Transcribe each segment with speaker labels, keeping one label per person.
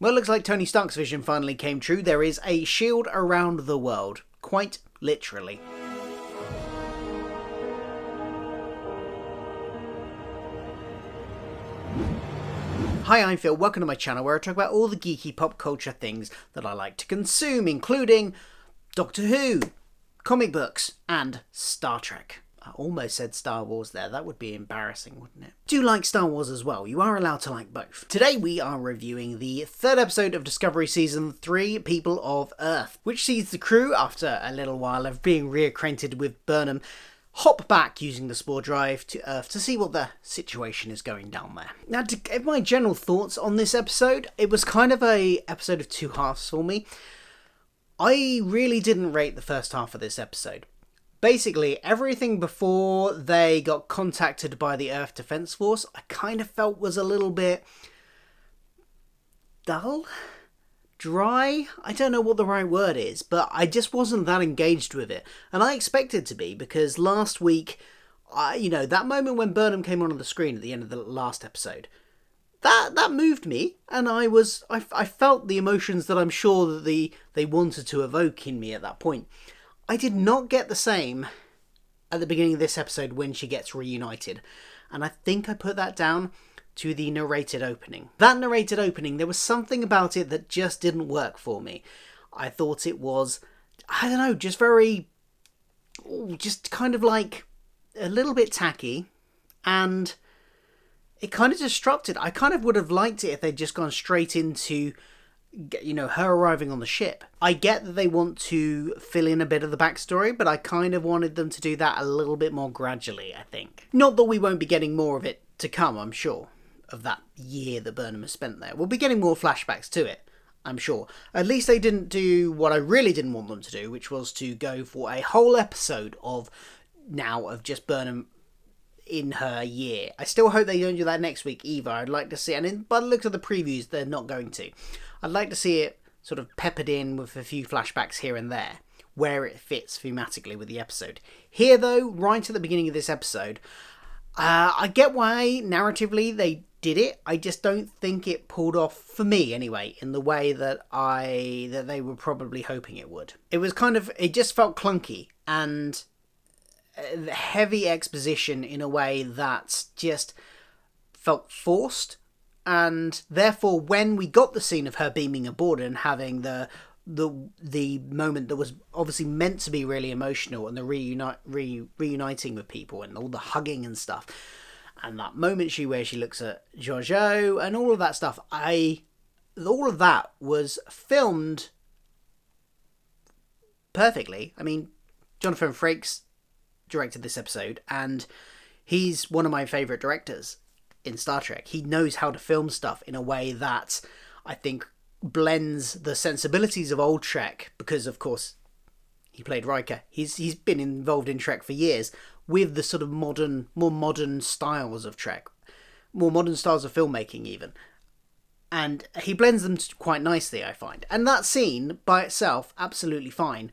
Speaker 1: Well, it looks like Tony Stark's vision finally came true. There is a shield around the world. Quite literally. Hi, I'm Phil. Welcome to my channel where I talk about all the geeky pop culture things that I like to consume, including Doctor Who, comic books, and Star Trek. I almost said Star Wars there. That would be embarrassing, wouldn't it? Do you like Star Wars as well? You are allowed to like both. Today we are reviewing the third episode of Discovery Season 3, People of Earth, which sees the crew, after a little while of being reacquainted with Burnham, hop back using the spore drive to Earth to see what the situation is going down there. Now, to give my general thoughts on this episode, it was kind of a episode of two halves for me. I really didn't rate the first half of this episode. Basically, everything before they got contacted by the Earth Defense Force, I kind of felt was a little bit dull, dry. I don't know what the right word is, but I just wasn't that engaged with it. And I expected to be, because last week, that moment when Burnham came on the screen at the end of the last episode, that moved me, and I felt the emotions that I'm sure that they wanted to evoke in me at that point. I did not get the same at the beginning of this episode when she gets reunited. And I think I put that down to the narrated opening. That narrated opening, there was something about it that just didn't work for me. I thought it was, I don't know, just kind of like a little bit tacky. And it kind of disrupted. I kind of would have liked it if they'd just gone straight into her arriving on the ship. I get that they want to fill in a bit of the backstory, but I kind of wanted them to do that a little bit more gradually, I think. Not that we won't be getting more of it to come, I'm sure, of that year that Burnham has spent there. We'll be getting more flashbacks to it, I'm sure. At least they didn't do what I really didn't want them to do, which was to go for a whole episode of just Burnham in her year. I still hope they don't do that next week either. I'd like to see, and by the looks of the previews, they're not going to. I'd like to see it sort of peppered in with a few flashbacks here and there, where it fits thematically with the episode. Here, though, right at the beginning of this episode, I get why narratively they did it. I just don't think it pulled off, for me anyway, in the way that they were probably hoping it would. It just felt clunky and heavy exposition in a way that just felt forced. And therefore, when we got the scene of her beaming aboard and having the moment that was obviously meant to be really emotional, and the reuniting with people and all the hugging and stuff, and that moment where she looks at Jojo and all of that stuff, all of that was filmed perfectly. I mean, Jonathan Frakes directed this episode, and he's one of my favourite directors in Star Trek. He knows how to film stuff in a way that I think blends the sensibilities of old Trek, because of course he played Riker. He's been involved in Trek for years, with the sort of more modern styles of Trek, more modern styles of filmmaking even. And he blends them quite nicely, I find. And that scene by itself, absolutely fine.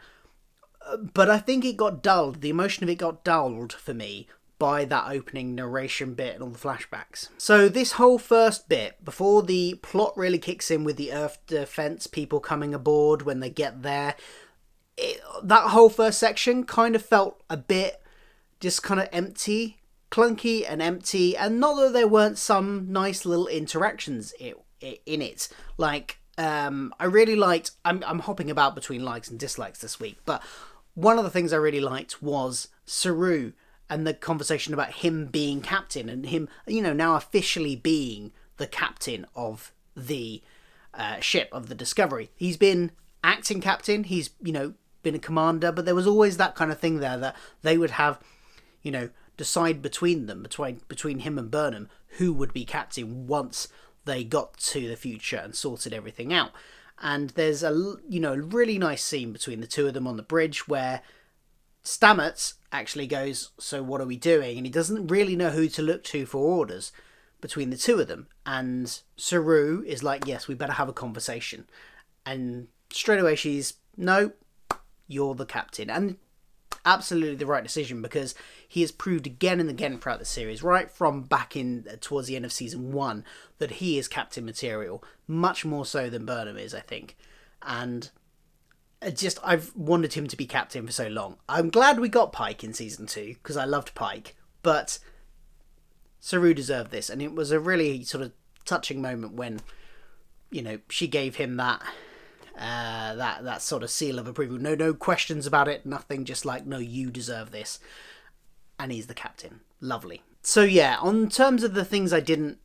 Speaker 1: But I think it got dulled. The emotion of it got dulled for me by that opening narration bit and all the flashbacks. So this whole first bit, before the plot really kicks in with the Earth Defense people coming aboard when they get there, that whole first section kind of felt a bit just kind of empty, clunky and empty, and not that there weren't some nice little interactions in it. Like, I really liked, I'm hopping about between likes and dislikes this week, but one of the things I really liked was Saru, and the conversation about him being captain, and him, now officially being the captain of the ship, of the Discovery. He's been acting captain, he's, been a commander, but there was always that kind of thing there that they would have, decide between them, between him and Burnham, who would be captain once they got to the future and sorted everything out. And there's a really nice scene between the two of them on the bridge where Stamets actually goes, "So what are we doing?" And he doesn't really know who to look to for orders between the two of them. And Saru is like, "Yes, we better have a conversation." And straight away she's, "No, you're the captain." And absolutely the right decision, because he has proved again and again throughout the series, right from back in towards the end of season 1, that he is captain material, much more so than Burnham is, I think. And I've wanted him to be captain for so long. I'm glad we got Pike in season 2, because I loved Pike, but Saru deserved this, and it was a really sort of touching moment when, you know, she gave him that that sort of seal of approval. No questions about it, nothing, just like, no, you deserve this. And he's the captain. Lovely. So yeah, on terms of the things that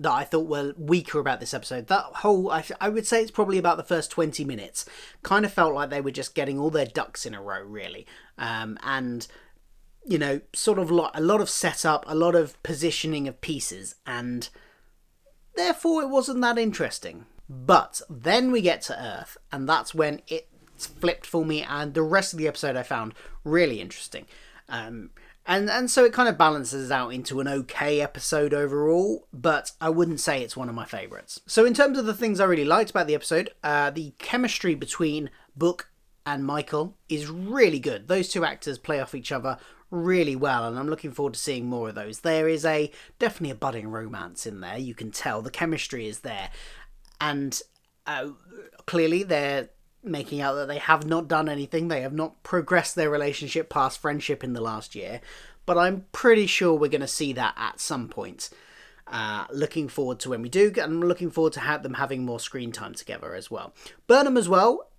Speaker 1: I thought were weaker about this episode, that whole, I would say it's probably about the first 20 minutes, kind of felt like they were just getting all their ducks in a row, really. And, you know, sort of a lot of setup, a lot of positioning of pieces, and therefore it wasn't that interesting. But then we get to Earth, and that's when it flipped for me, and the rest of the episode I found really interesting. And so it kind of balances out into an okay episode overall, but I wouldn't say it's one of my favourites. So in terms of the things I really liked about the episode, the chemistry between Book and Michael is really good. Those two actors play off each other really well, and I'm looking forward to seeing more of those. There is definitely a budding romance in there. You can tell the chemistry is there. And clearly they're making out that they have not done anything. They have not progressed their relationship past friendship in the last year. But I'm pretty sure we're going to see that at some point. Looking forward to when we do, and I'm looking forward to them having more screen time together as well. Burnham as well,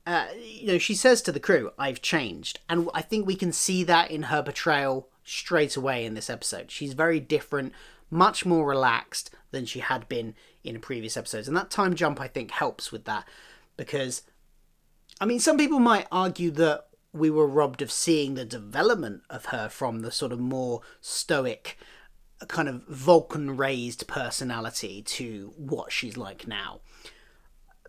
Speaker 1: you know, she says to the crew, I've changed. And I think we can see that in her portrayal straight away in this episode. She's very different, much more relaxed than she had been in previous episodes. And that time jump, I think, helps with that. Because, I mean, some people might argue that we were robbed of seeing the development of her from the sort of more stoic, kind of Vulcan-raised personality to what she's like now.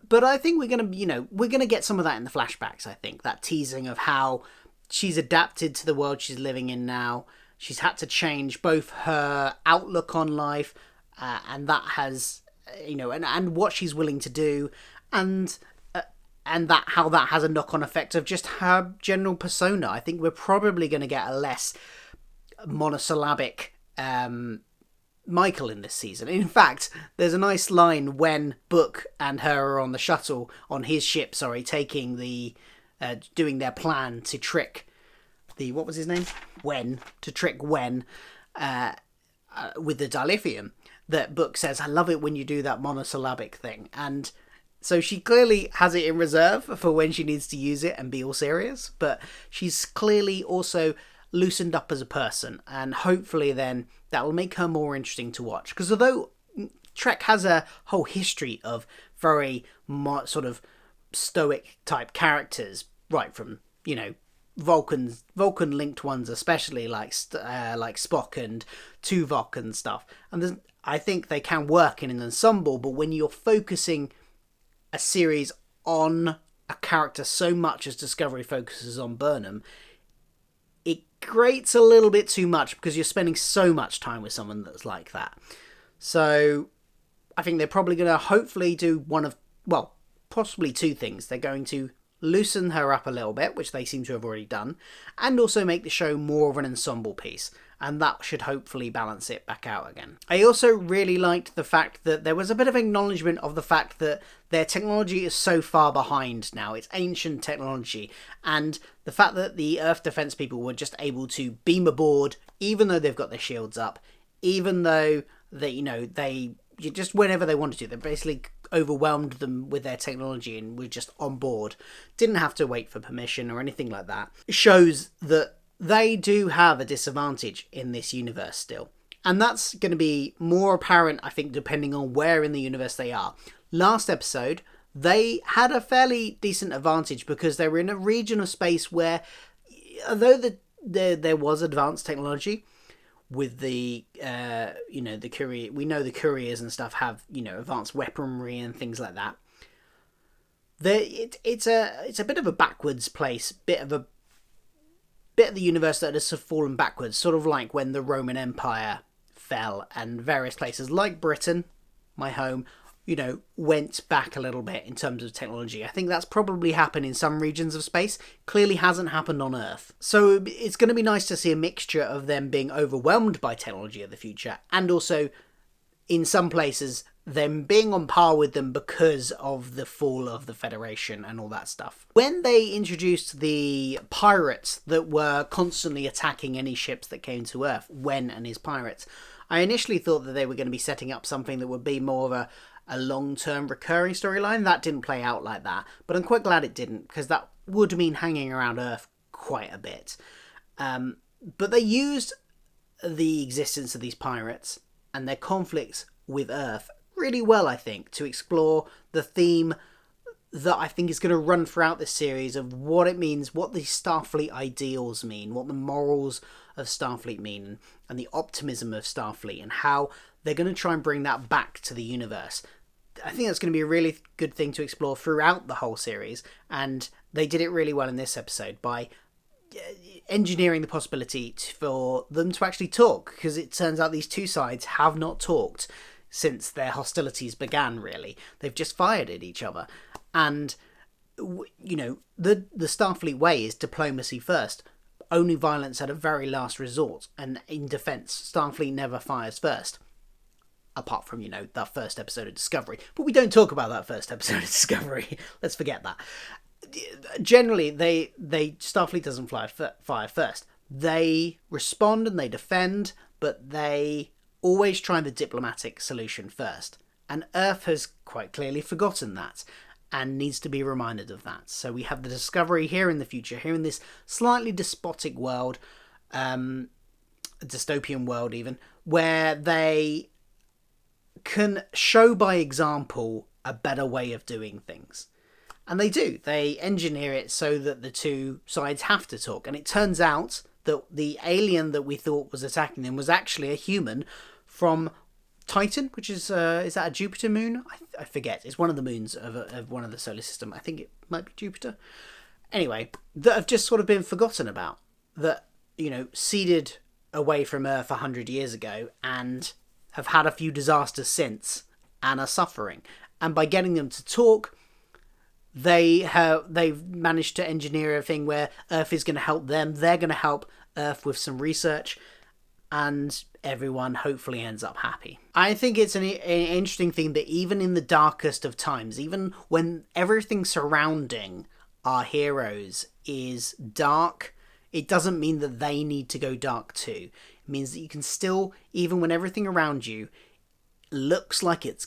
Speaker 1: But I think we're going to get some of that in the flashbacks, I think. That teasing of how she's adapted to the world she's living in now. She's had to change both her outlook on life, and that has, you know, and what she's willing to do, and that how that has a knock-on effect of just her general persona. I think we're probably going to get a less monosyllabic Michael in this season. In fact, there's a nice line when Book and her are on the shuttle, on his ship, taking doing their plan to trick what was his name? To trick Wen with the dilithium, that Book says, I love it when you do that monosyllabic thing. And so she clearly has it in reserve for when she needs to use it and be all serious, but she's clearly also loosened up as a person, and hopefully then that will make her more interesting to watch. Because although Trek has a whole history of very sort of stoic type characters, right from, you know, Vulcan linked ones, especially like Spock and Tuvok and stuff, and I think they can work in an ensemble. But when you're focusing a series on a character so much as Discovery focuses on Burnham, it grates a little bit too much, because you're spending so much time with someone that's like that. So I think they're probably going to hopefully do possibly two things. They're going to loosen her up a little bit, which they seem to have already done, and also make the show more of an ensemble piece, and that should hopefully balance it back out again. I also really liked the fact that there was a bit of acknowledgement of the fact that their technology is so far behind now. It's ancient technology, and the fact that the Earth defense people were just able to beam aboard, even though they've got their shields up, even though they just whenever they wanted to, they basically overwhelmed them with their technology and were just on board. Didn't have to wait for permission or anything like that. It shows that they do have a disadvantage in this universe still. And that's going to be more apparent, I think, depending on where in the universe they are. Last episode, they had a fairly decent advantage because they were in a region of space where, although there was advanced technology, with the the courier, we know the couriers and stuff have, you know, advanced weaponry and things like that. It's a bit of a backwards place, bit of the universe that has fallen backwards, sort of like when the Roman Empire fell, and various places like Britain, my home, went back a little bit in terms of technology. I think that's probably happened in some regions of space. Clearly hasn't happened on Earth. So it's going to be nice to see a mixture of them being overwhelmed by technology of the future, and also, in some places, them being on par with them because of the fall of the Federation and all that stuff. When they introduced the pirates that were constantly attacking any ships that came to Earth, Wen and his pirates, I initially thought that they were going to be setting up something that would be more of a long-term recurring storyline. That didn't play out like that, but I'm quite glad it didn't, because that would mean hanging around Earth quite a bit. But they used the existence of these pirates and their conflicts with Earth really well, I think, to explore the theme that I think is going to run throughout this series of what it means, what the Starfleet ideals mean, what the morals of Starfleet mean, and the optimism of Starfleet, and how they're going to try and bring that back to the universe. I think that's going to be a really good thing to explore throughout the whole series, and they did it really well in this episode by engineering the possibility for them to actually talk, because it turns out these two sides have not talked since their hostilities began, really. They've just fired at each other. And, the Starfleet way is diplomacy first. Only violence at a very last resort. And in defence, Starfleet never fires first. Apart from, that first episode of Discovery. But we don't talk about that first episode of Discovery. Let's forget that. Generally, Starfleet doesn't fire first. They respond and they defend, but they always try the diplomatic solution first. And Earth has quite clearly forgotten that and needs to be reminded of that. So we have the Discovery here in the future, here in this slightly despotic world, a dystopian world even, where they can show by example a better way of doing things. And they do. They engineer it so that the two sides have to talk. And it turns out that the alien that we thought was attacking them was actually a human from Titan, which is that a Jupiter moon? I forget. It's one of the moons of one of the solar system. I think it might be Jupiter. Anyway, that have just sort of been forgotten about. That, seeded away from Earth 100 years ago and have had a few disasters since and are suffering. And by getting them to talk, they've managed to engineer a thing where Earth is going to help them. They're going to help Earth with some research, and everyone hopefully ends up happy. I think it's an interesting thing that even in the darkest of times, even when everything surrounding our heroes is dark, it doesn't mean that they need to go dark too. It means that you can still, even when everything around you looks like it's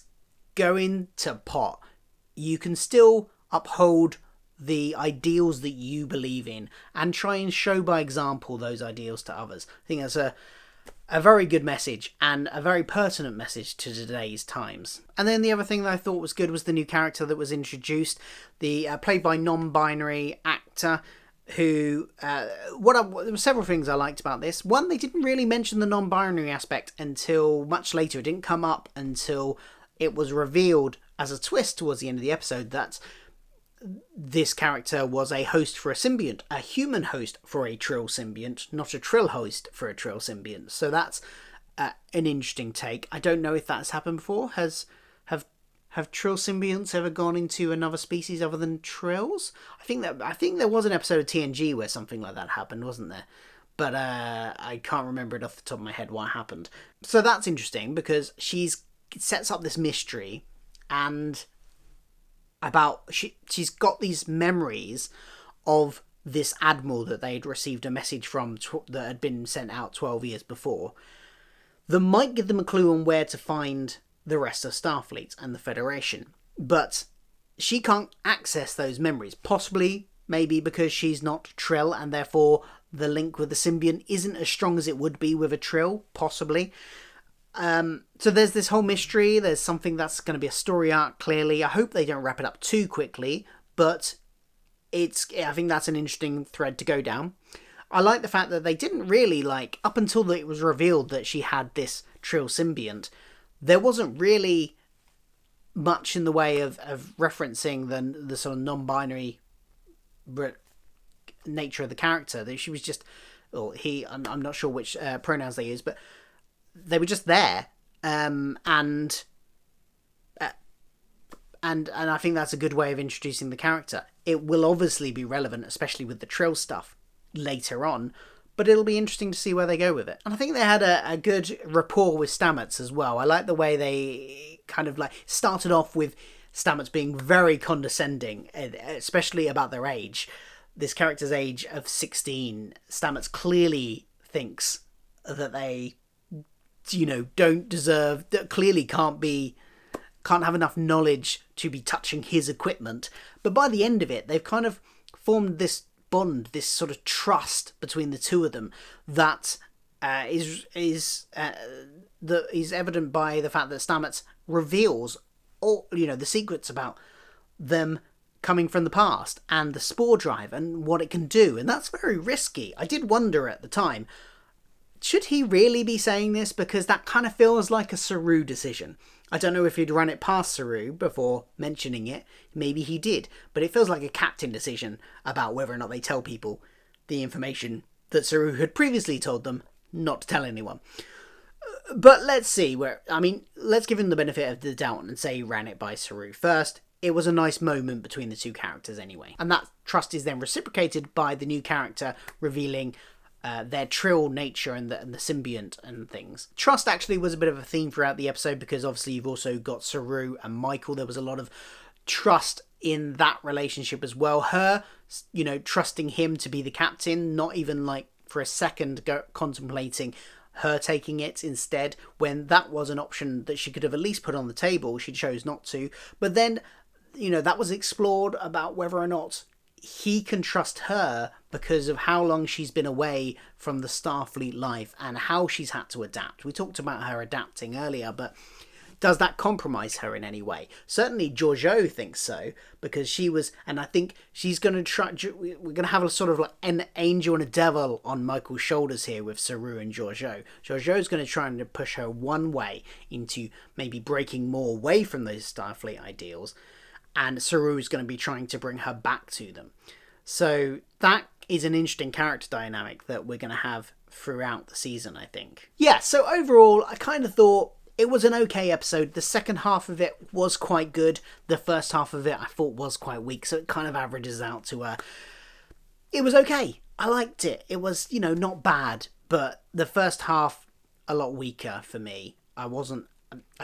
Speaker 1: going to pot, you can still uphold the ideals that you believe in and try and show by example those ideals to others. I think that's a very good message and a very pertinent message to today's times. And then the other thing that I thought was good was the new character that was introduced, the played by non-binary actor who there were several things I liked about this. One, they didn't really mention the non-binary aspect until much later. It didn't come up until it was revealed as a twist towards the end of the episode that this character was a host for a symbiont, a human host for a Trill symbiont, not a Trill host for a Trill symbiont. So that's an interesting take. I don't know if that's happened before. Have Trill symbionts ever gone into another species other than Trills? I think there was an episode of TNG where something like that happened, wasn't there? But I can't remember it off the top of my head what happened. So that's interesting because sets up this mystery and she's got these memories of this admiral that they'd received a message from that had been sent out 12 years before that might give them a clue on where to find the rest of Starfleet and the Federation. But she can't access those memories, possibly maybe because she's not Trill and therefore the link with the symbiont isn't as strong as it would be with a Trill, possibly. So there's this whole mystery. There's something that's going to be a story arc, clearly. I hope they don't wrap it up too quickly, but I think that's an interesting thread to go down. I like the fact that they didn't really, up until it was revealed that she had this Trill symbiont, there wasn't really much in the way of referencing the sort of non-binary nature of the character. That she was just, or he, I'm not sure which pronouns they use, but they were just there, and And I think that's a good way of introducing the character. It will obviously be relevant, especially with the Trill stuff later on, but it'll be interesting to see where they go with it. And I think they had a good rapport with Stamets as well. I like the way they kind of like started off with Stamets being very condescending, especially about their age. This character's age of 16, Stamets clearly thinks that they, don't deserve, that clearly can't have enough knowledge to be touching his equipment. But by the end of it, they've kind of formed this bond, this sort of trust between the two of them that is evident by the fact that Stamets reveals all the secrets about them coming from the past and the spore drive and what it can do, and that's very risky. I did wonder at the time, should he really be saying this, because that kind of feels like a Saru decision. I don't know if he'd run it past Saru before mentioning it. Maybe he did. But it feels like a captain decision about whether or not they tell people the information that Saru had previously told them not to tell anyone. But let's see. Let's give him the benefit of the doubt and say he ran it by Saru first. It was a nice moment between the two characters anyway. And that trust is then reciprocated by the new character revealing their Trill nature and the symbiont and things. Trust actually was a bit of a theme throughout the episode, because obviously you've also got Saru and Michael. There was a lot of trust in that relationship as well. Her, trusting him to be the captain, not even like for a second contemplating her taking it instead, when that was an option that she could have at least put on the table. She chose not to. But then, that was explored about whether or not he can trust her because of how long she's been away from the Starfleet life and how she's had to adapt. We talked about her adapting earlier, but does that compromise her in any way? Certainly Georgiou thinks so, because she was, and I think she's going to try, we're going to have a sort of like an angel and a devil on Michael's shoulders here with Saru and Georgiou. Georgiou's going to try and push her one way into maybe breaking more away from those Starfleet ideals, and Saru's going to be trying to bring her back to them. So that is an interesting character dynamic that we're going to have throughout the season, I think. Yeah, so overall, I kind of thought it was an okay episode. The second half of it was quite good. The first half of it I thought was quite weak, so it kind of averages out to it was okay. I liked it. It was, not bad, but the first half a lot weaker for me. I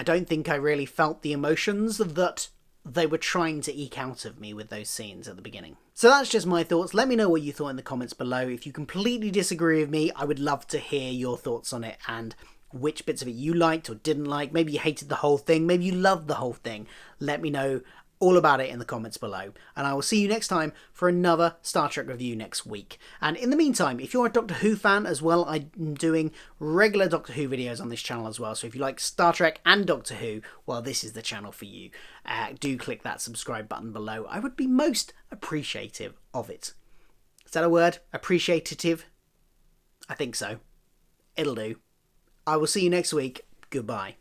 Speaker 1: don't think I really felt the emotions that they were trying to eke out of me with those scenes at the beginning. So that's just my thoughts. Let me know what you thought in the comments below. If you completely disagree with me, I would love to hear your thoughts on it and which bits of it you liked or didn't like. Maybe you hated the whole thing. Maybe you loved the whole thing. Let me know all about it in the comments below. And I will see you next time for another Star Trek review next week. And in the meantime, if you're a Doctor Who fan as well, I'm doing regular Doctor Who videos on this channel as well. So if you like Star Trek and Doctor Who, well, this is the channel for you. Do click that subscribe button below. I would be most appreciative of it. Is that a word? Appreciative? I think so. It'll do. I will see you next week. Goodbye.